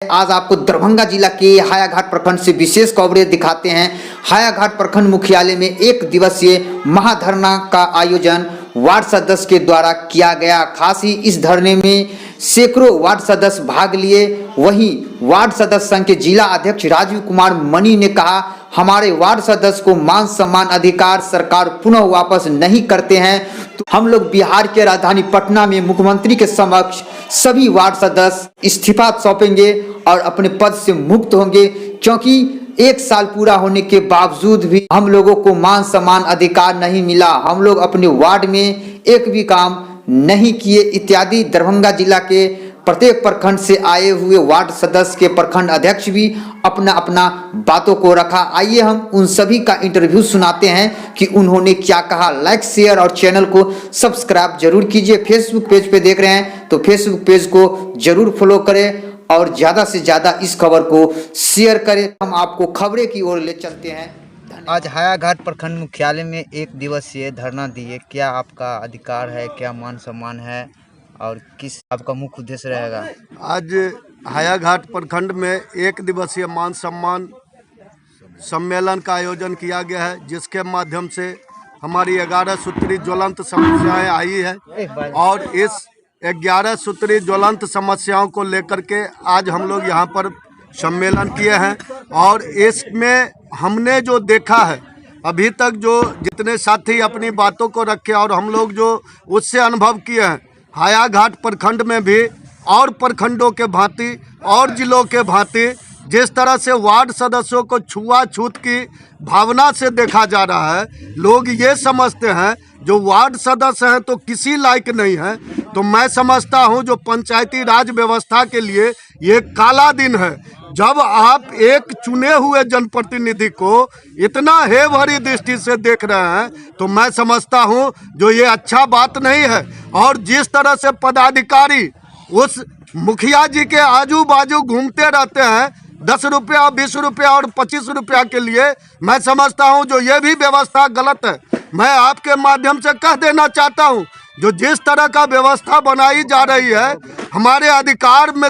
आज आपको दरभंगा जिला के हायाघाट प्रखंड से विशेष कवरेज दिखाते हैं। हायाघाट प्रखंड मुख्यालय में एक दिवसीय महाधरना का आयोजन वार्ड सदस्य के द्वारा किया गया। खास ही इस धरने में सैकड़ों वार्ड सदस्य भाग लिए। वहीं वार्ड सदस्य संघ के जिला अध्यक्ष राजीव कुमार मनी ने कहा, हमारे वार्ड सदस्य को मान सम्मान अधिकार सरकार पुनः वापस नहीं करते हैं तो हम लोग बिहार के राजधानी पटना में मुख्यमंत्री के समक्ष सभी वार्ड सदस्य इस्तीफा सौंपेंगे और अपने पद से मुक्त होंगे, क्योंकि एक साल पूरा होने के बावजूद भी हम लोगों को मान सम्मान अधिकार नहीं मिला। हम लोग अपने वार्ड में एक भी काम नहीं किए इत्यादि। दरभंगा जिला के प्रत्येक प्रखंड से आए हुए वार्ड सदस्य के प्रखंड अध्यक्ष भी अपना अपना बातों को रखा। आइए हम उन सभी का इंटरव्यू सुनाते हैं कि उन्होंने क्या कहा। लाइक, शेयर और चैनल को सब्सक्राइब जरूर कीजिए। फेसबुक पेज पे देख रहे हैं तो फेसबुक पेज को जरूर फॉलो करें और ज्यादा से ज्यादा इस खबर को शेयर करें। हम आपको खबरें की ओर ले चलते हैं। आज हायाघाट प्रखंड मुख्यालय में एक दिवसीय धरना दिए, क्या आपका अधिकार है, क्या मान सम्मान है और किस आपका मुख्य उद्देश्य रहेगा? आज हायाघाट प्रखंड में एक दिवसीय मान सम्मान सम्मेलन का आयोजन किया गया है, जिसके माध्यम से हमारी 11 सूत्री ज्वलंत समस्याएं आई है और इस 11 सूत्री ज्वलंत समस्याओं को लेकर के आज हम लोग यहाँ पर सम्मेलन किए हैं। और इसमें हमने जो देखा है अभी तक, जो जितने साथी अपनी बातों को रखे और हम लोग जो उससे अनुभव किए हैं, हायाघाट प्रखंड में भी और प्रखंडों के भांति और जिलों के भांति जिस तरह से वार्ड सदस्यों को छुआछूत की भावना से देखा जा रहा है, लोग ये समझते हैं जो वार्ड सदस्य हैं तो किसी लायक नहीं है। तो मैं समझता हूं जो पंचायती राज व्यवस्था के लिए ये काला दिन है, जब आप एक चुने हुए जनप्रतिनिधि को इतना हे भरी दृष्टि से देख रहे हैं, तो मैं समझता हूं जो ये अच्छा बात नहीं है। और जिस तरह से पदाधिकारी उस मुखिया जी के आजू बाजू घूमते रहते हैं 10 रुपया, 20 रुपया और 25 रुपया के लिए, मैं समझता हूं जो ये भी व्यवस्था गलत है। मैं आपके माध्यम से कह देना चाहता हूं जो जिस तरह का व्यवस्था बनाई जा रही है, हमारे अधिकार में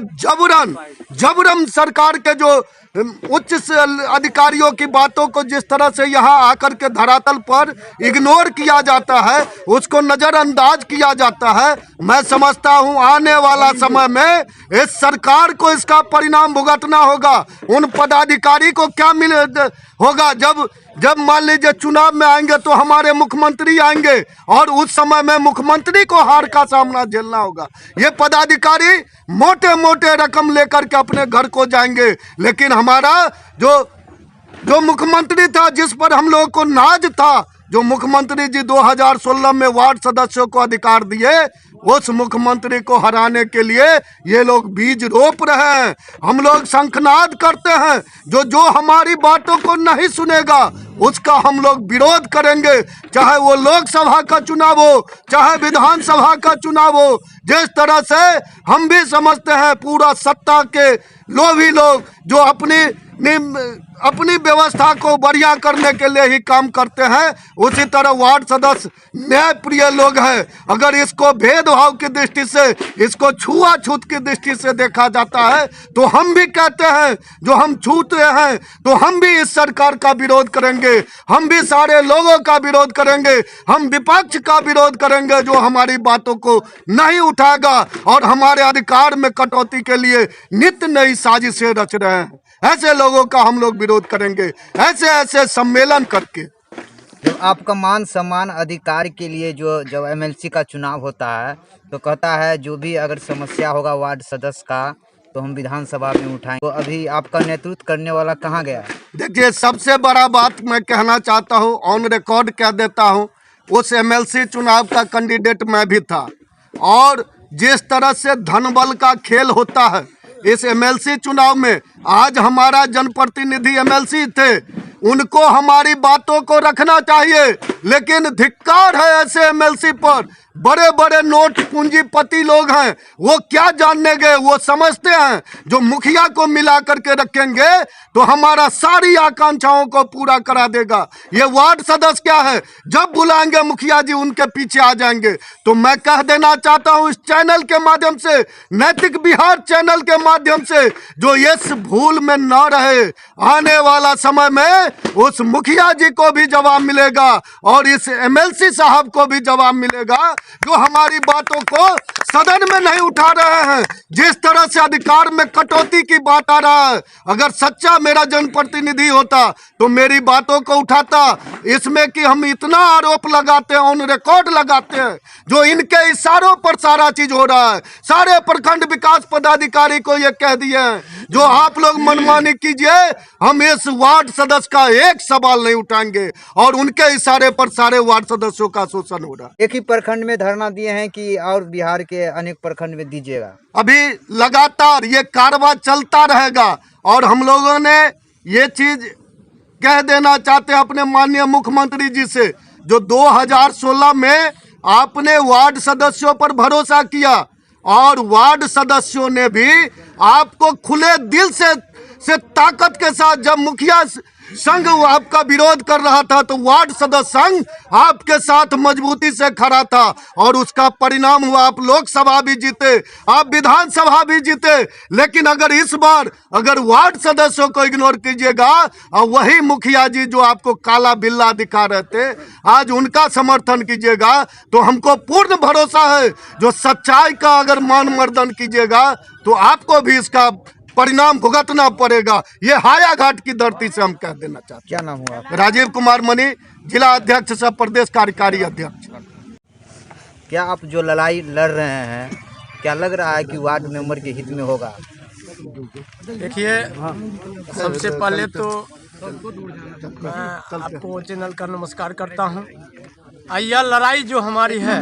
जबरन सरकार के जो उच्च अधिकारियों की बातों को जिस तरह से यहाँ आकर के धरातल पर इग्नोर किया जाता है, उसको नज़रअंदाज किया जाता है। मैं समझता हूँ आने वाला समय में इस सरकार को इसका परिणाम भुगतना होगा। उन पदाधिकारी को क्या होगा जब मान लीजिए चुनाव में आएंगे तो हमारे मुख्यमंत्री आएंगे और उस समय में मुख्यमंत्री को हार का सामना झेलना होगा। ये पदाधिकारी मोटे मोटे रकम लेकर के अपने घर को जाएंगे, लेकिन हमारा जो मुख्यमंत्री था, जिस पर हम लोगों को नाज था, जो मुख्यमंत्री जी 2016 में वार्ड सदस्यों को अधिकार दिए, उस मुख्यमंत्री को हराने के लिए ये लोग बीज रोप रहे हैं। हम लोग शंखनाद करते हैं, जो हमारी बातों को नहीं सुनेगा उसका हम लोग विरोध करेंगे, चाहे वो लोकसभा का चुनाव हो, चाहे विधानसभा का चुनाव हो। जिस तरह से हम भी समझते हैं पूरा सत्ता के लोभी लोग जो अपनी व्यवस्था को बढ़िया करने के लिए ही काम करते हैं, उसी तरह वार्ड सदस्य न्याय प्रिय लोग हैं। अगर इसको भेदभाव की दृष्टि से, इसको छुआछूत की दृष्टि से देखा जाता है, तो हम भी कहते हैं जो हम छूते हैं तो हम भी इस सरकार का विरोध करेंगे, हम भी सारे लोगों का विरोध करेंगे, हम विपक्ष का विरोध करेंगे जो हमारी बातों को नहीं उठाएगा और हमारे अधिकार में कटौती के लिए नित्य नई साजिशें रच रहे हैं। ऐसे लोगों का हम लोग विरोध करेंगे, ऐसे सम्मेलन करके। जब आपका मान सम्मान अधिकार के लिए जब एमएलसी का चुनाव होता है तो कहता है जो भी अगर समस्या होगा वार्ड सदस्य का तो हम विधानसभा में उठाएंगे, तो अभी आपका नेतृत्व करने वाला कहाँ गया? देखिए, सबसे बड़ा बात मैं कहना चाहता हूँ, ऑन रिकॉर्ड कह देता हूँ, उस एमएलसी चुनाव का कैंडिडेट मैं भी था। और जिस तरह से धनबल का खेल होता है इस एमएलसी चुनाव में, आज हमारा जनप्रतिनिधि एमएलसी थे, उनको हमारी बातों को रखना चाहिए, लेकिन धिक्कार है ऐसे एमएलसी पर बड़े बड़े नोट पूंजीपति लोग हैं, वो क्या जानने गए? वो समझते हैं जो मुखिया को मिला करके रखेंगे तो हमारा सारी आकांक्षाओं को पूरा करा देगा। ये वार्ड सदस्य क्या है, जब बुलाएंगे मुखिया जी उनके पीछे आ जाएंगे। तो मैं कह देना चाहता हूं इस चैनल के माध्यम से, नैतिक बिहार चैनल के माध्यम से, जो इस भूल में न रहे, आने वाला समय में उस मुखिया जी को भी जवाब मिलेगा और इस एमएलसी साहब को भी जवाब मिलेगा जो हमारी बातों को सदन में नहीं उठा रहे हैं। जिस तरह से अधिकार में कटौती की बात आ रहा है, अगर सच्चा मेरा जनप्रतिनिधि होता तो मेरी बातों को उठाता। इसमें कि हम इतना आरोप लगाते हैं, ऑन रिकॉर्ड लगाते हैं, जो इनके इशारों पर सारा चीज हो रहा है। सारे प्रखंड विकास पदाधिकारी को ये कह दिए हैं जो आप लोग मनमानी कीजिए, हम इस वार्ड सदस्य का एक सवाल नहीं उठाएंगे, और उनके इशारे पर सारे वार्ड सदस्यों का शोषण हो रहा है। एक ही प्रखंड में धरना दिए हैं कि और बिहार के अनेक प्रखंड में दीजिएगा? अभी लगातार ये कारवां चलता रहेगा और हम लोगों ने ये चीज कह देना चाहते हैं अपने माननीय मुख्यमंत्री जी से, जो 2016 में आपने वार्ड सदस्यों पर भरोसा किया और वार्ड सदस्यों ने भी आपको खुले दिल से ताकत के साथ, जब मुखिया संघ आपका विरोध कर रहा था तो वार्ड सदस्य संघ आपके साथ मजबूती से खड़ा था और उसका परिणाम हुआ आप लोकसभा भी जीते, आप विधानसभा भी जीते। लेकिन अगर इस बार अगर वार्ड सदस्यों को इग्नोर कीजिएगा और वही मुखिया जी जो आपको काला बिल्ला दिखा रहे थे आज उनका समर्थन कीजिएगा, तो हमको पूर्ण भरोसा है जो सच्चाई का अगर मान मर्दन कीजिएगा तो आपको भी इसका परिणाम भुगतना पड़ेगा। ये हायाघाट की धरती से हम कह देना चाहते हैं। क्या नाम हुआ? राजीव कुमार मनी, जिला अध्यक्ष सह प्रदेश कार्यकारी अध्यक्ष। क्या आप जो लड़ाई लड़ रहे हैं, क्या लग रहा है कि वार्ड मेंबर के हित में होगा? देखिए, सबसे पहले तो मैं आपको चैनल का नमस्कार करता हूं। यह लड़ाई जो हमारी है,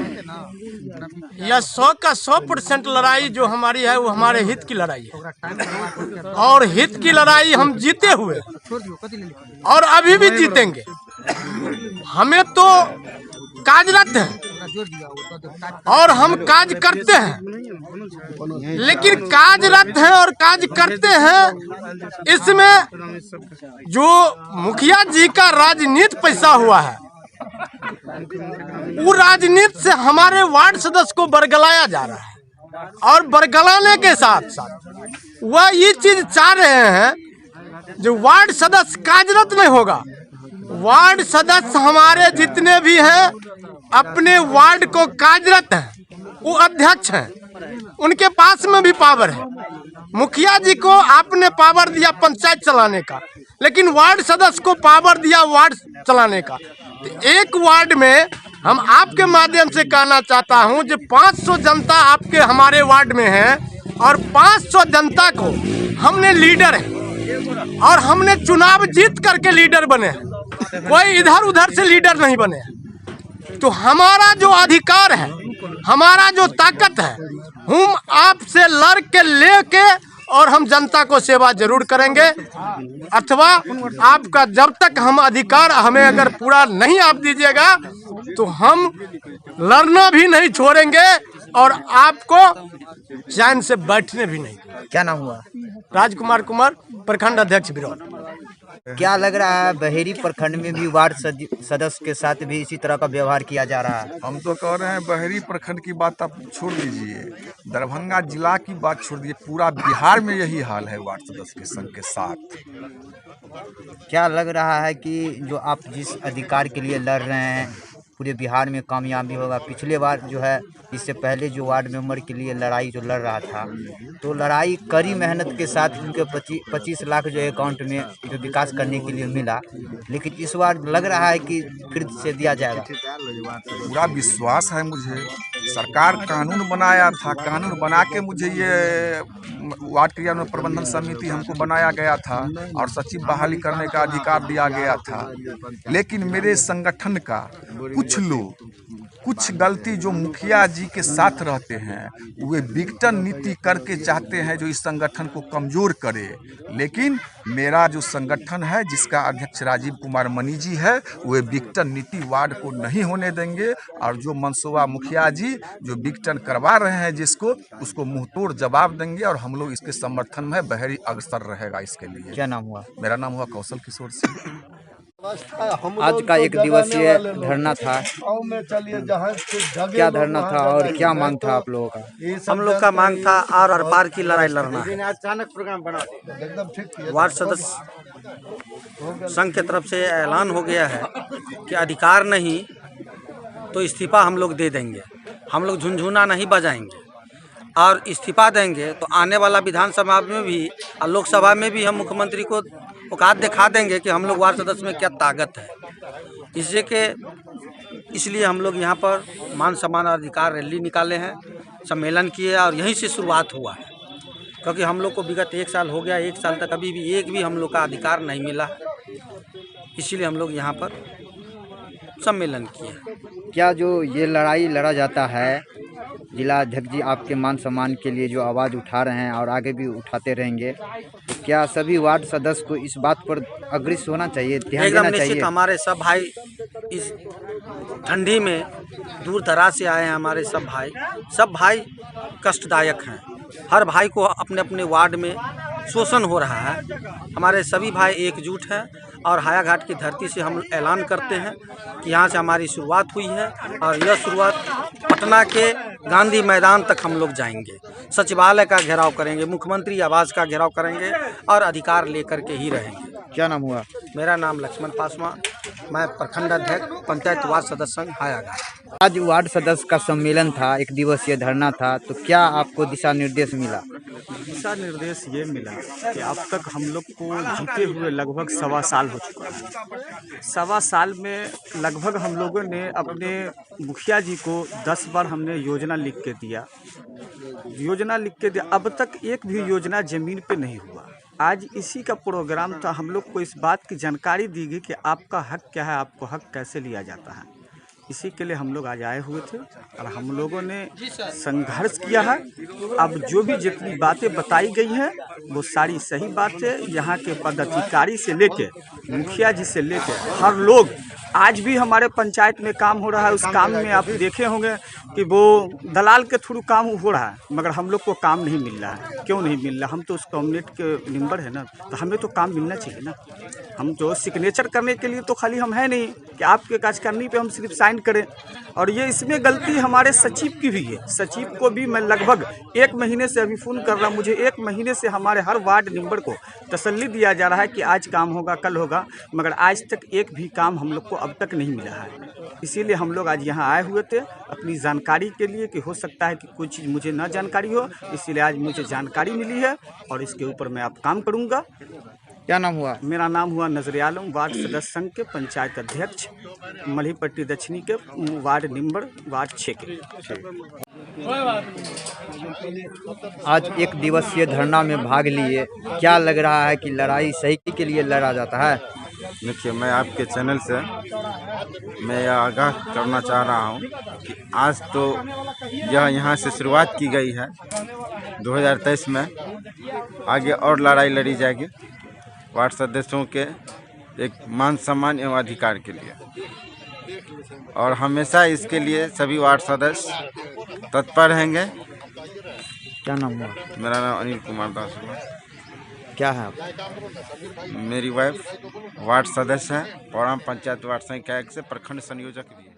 यह 100 का 100% लड़ाई जो हमारी है वो हमारे हित की लड़ाई है और हित की लड़ाई हम जीते हुए और अभी भी जीतेंगे। हमें तो कार्यरत हैं और हम काज करते हैं, लेकिन कार्यरत हैं और काज करते हैं, इसमें जो मुखिया जी का राजनीति पैसा हुआ है वो राजनीति से हमारे वार्ड सदस्य को बरगलाया जा रहा है और बरगलाने के साथ साथ वह ये चीज चाह रहे हैं जो वार्ड सदस्य कार्यरत नहीं होगा। वार्ड सदस्य हमारे जितने भी हैं अपने वार्ड को कार्यरत हैं, वो अध्यक्ष हैं, उनके पास में भी पावर है। मुखिया जी को आपने पावर दिया पंचायत चलाने का, लेकिन वार्ड सदस्य को पावर दिया वार्ड चलाने का। तो एक वार्ड में हम आपके माध्यम से कहना चाहता हूं जो 500 जनता आपके हमारे वार्ड में है और 500 जनता को हमने लीडर है और हमने चुनाव जीत करके लीडर बने हैं, कोई इधर उधर से लीडर नहीं बने हैं। तो हमारा जो अधिकार है, हमारा जो ताकत है, हम आपसे लड़ के लेके और हम जनता को सेवा जरूर करेंगे, अथवा आपका जब तक हम अधिकार हमें अगर पूरा नहीं आप दीजिएगा तो हम लड़ना भी नहीं छोड़ेंगे और आपको चैन से बैठने भी नहीं। क्या नाम हुआ? राजकुमार कुमार, प्रखंड अध्यक्ष विरोध। क्या लग रहा है बहेरी प्रखंड में भी वार्ड सदस्य के साथ भी इसी तरह का व्यवहार किया जा रहा है? हम तो कह रहे हैं बहेरी प्रखंड की बात आप छोड़ दीजिए, दरभंगा जिला की बात छोड़ दीजिए, पूरा बिहार में यही हाल है वार्ड सदस्य के संघ के साथ। क्या लग रहा है कि जो आप जिस अधिकार के लिए लड़ रहे हैं पूरे बिहार में कामयाबी होगा? पिछले बार जो है इससे पहले जो वार्ड मेंबर के लिए लड़ाई जो लड़ रहा था तो लड़ाई कड़ी मेहनत के साथ उनके 25 लाख जो अकाउंट में जो विकास करने के लिए मिला, लेकिन इस बार लग रहा है कि फिर से दिया जाएगा। पूरा विश्वास है मुझे, सरकार कानून बनाया था, कानून बना के मुझे ये वार्ड क्रियान्वयन प्रबंधन समिति हमको बनाया गया था और सचिव बहाली करने का अधिकार दिया गया था। लेकिन मेरे संगठन का कुछ लोग कुछ गलती जो मुखिया जी के साथ रहते हैं वे विघटन नीति करके चाहते हैं जो इस संगठन को कमज़ोर करे। लेकिन मेरा जो संगठन है जिसका अध्यक्ष राजीव कुमार मनी जी है वे विघटन नीति वार्ड को नहीं होने देंगे, और जो मनसूबा मुखिया जी जो विघटन करवा रहे हैं जिसको उसको मुंहतोड़ जवाब देंगे, और हम लोग इसके समर्थन में बहरी अग्रसर रहेगा इसके लिए। क्या नाम हुआ? मेरा नाम हुआ कौशल किशोर सिंह। आज का एक दिवसीय धरना था, क्या धरना था और क्या मांग था आप लोगों का? हम लोग का मांग था आर पार की लड़ाई लड़ना है। वार्ड सदस्य संघ की तरफ से ऐलान हो गया है कि अधिकार नहीं तो इस्तीफा हम लोग दे देंगे। हम लोग झुनझुना नहीं बजाएंगे और इस्तीफा देंगे तो आने वाला विधानसभा में भी और लोकसभा में भी हम मुख्यमंत्री को औकात दिखा देंगे कि हम लोग वार्ड सदस्य में क्या ताकत है। इसलिए हम लोग यहाँ पर मान सम्मान और अधिकार रैली निकाले हैं, सम्मेलन किए और यहीं से शुरुआत हुआ है। क्योंकि हम लोग को विगत 1 साल हो गया, 1 साल तक अभी भी एक भी हम लोग का अधिकार नहीं मिला, इसीलिए हम लोग यहाँ पर सम्मेलन किए। क्या जो ये लड़ाई लड़ा जाता है, जिला अध्यक्ष जी आपके मान सम्मान के लिए जो आवाज़ उठा रहे हैं और आगे भी उठाते रहेंगे, तो क्या सभी वार्ड सदस्य को इस बात पर अग्रसर होना चाहिए, ध्यान देना चाहिए? निश्चित हमारे सब भाई इस ठंडी में दूर दराज से आए हैं, हमारे सब भाई कष्टदायक हैं। हर भाई को अपने अपने वार्ड में शोषण हो रहा है। हमारे सभी भाई एकजुट हैं और हायाघाट की धरती से हम ऐलान करते हैं कि यहाँ से हमारी शुरुआत हुई है और यह शुरुआत पटना के गांधी मैदान तक हम लोग जाएंगे। सचिवालय का घेराव करेंगे, मुख्यमंत्री आवास का घेराव करेंगे और अधिकार लेकर के ही रहेंगे। क्या नाम हुआ? मेरा नाम लक्ष्मण पासवान, मैं प्रखंड अध्यक्ष पंचायत वार्ड सदस्य संघ हायाघाट। आज वार्ड सदस्य का सम्मेलन था, एक दिवसीय धरना था, तो क्या आपको दिशा निर्देश मिला? दिशा निर्देश ये मिला कि अब तक हम लोग को जीते हुए लगभग 1.25 साल हो चुका है। 1.25 साल में लगभग हम लोगों ने अपने मुखिया जी को 10 बार हमने योजना लिख के दिया, अब तक एक भी योजना ज़मीन पे नहीं हुआ। आज इसी का प्रोग्राम था, हम लोग को इस बात की जानकारी दी गई कि आपका हक क्या है, आपको हक कैसे लिया जाता है। इसी के लिए हम लोग आज आए हुए थे और हम लोगों ने संघर्ष किया है। अब जो भी जितनी बातें बताई गई हैं वो सारी सही बात है। यहाँ के पदाधिकारी से लेके मुखिया जी से लेके हर लोग, आज भी हमारे पंचायत में काम हो रहा है, उस काम में आप देखे होंगे कि वो दलाल के थ्रू काम हो रहा है, मगर हम लोग को काम नहीं मिल रहा है। क्यों नहीं मिल रहा? हम तो उस कम्युनिटी के मेंबर है ना, तो हमें तो काम मिलना चाहिए ना। हम जो सिग्नेचर करने के लिए तो खाली हम है नहीं कि आपके काज करने पे हम सिर्फ साइन करें। और ये इसमें गलती हमारे सचिव की भी है। सचिव को भी मैं लगभग 1 महीने से अभी फ़ोन कर रहा हूँ, मुझे 1 महीने से हमारे हर वार्ड मेंबर को तसल्ली दिया जा रहा है कि आज काम होगा, कल होगा, मगर आज तक एक भी काम हम लोग को अब तक नहीं मिला है। इसीलिए हम लोग आज यहाँ आए हुए थे अपनी जानकारी के लिए कि हो सकता है कि कोई चीज़ मुझे ना जानकारी हो, इसीलिए आज मुझे जानकारी मिली है और इसके ऊपर मैं अब काम करूँगा। क्या नाम हुआ? मेरा नाम हुआ नजर आलम, वार्ड सदस्य संघ के पंचायत अध्यक्ष, मल्हीपट्टी दक्षिणी के वार्ड नंबर वार्ड 6 के। आज एक दिवसीय धरना में भाग लिए, क्या लग रहा है कि लड़ाई सही के लिए लड़ा जाता है? देखिए, मैं आपके चैनल से मैं यह आगाह करना चाह रहा हूँ कि आज तो यह यहाँ से शुरुआत की गई है, 2023 में आगे और लड़ाई लड़ी जाएगी वार्ड सदस्यों के एक मान सम्मान एवं अधिकार के लिए, और हमेशा इसके लिए सभी वार्ड सदस्य तत्पर रहेंगे। क्या नाम हुआ? मेरा नाम अनिल कुमार दास हुआ। क्या है आप? मेरी वाइफ वार्ड सदस्य है, पौराम पंचायत वार्ड संख्या 1 से प्रखंड संयोजक भी है।